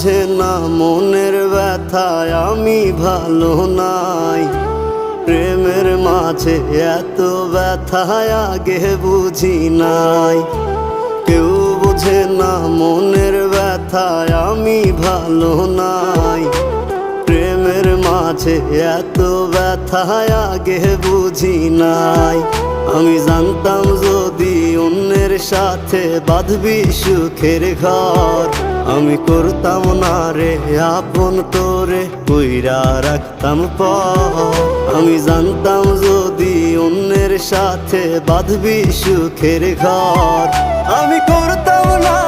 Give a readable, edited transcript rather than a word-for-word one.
বুঝে না মনের ব্যথায় আমি ভালো নাই। প্রেমের মাঝে এত ব্যথায় আগে বুঝি নাই। কেউ বুঝে না মনের ব্যথায় আমি ভালো নাই। প্রেমের মাঝে এত ব্যথায় আগে বুঝি নাই। আমি জানতাম যদি অন্যের সাথে বাঁধবি সুখের ঘর, আমি করতাম না রে আপন তোরে কইরা রাখতাম পর। আমি জানতাম যদি অন্যের সাথে বাঁধবি সুখের ঘর, আমি করতাম না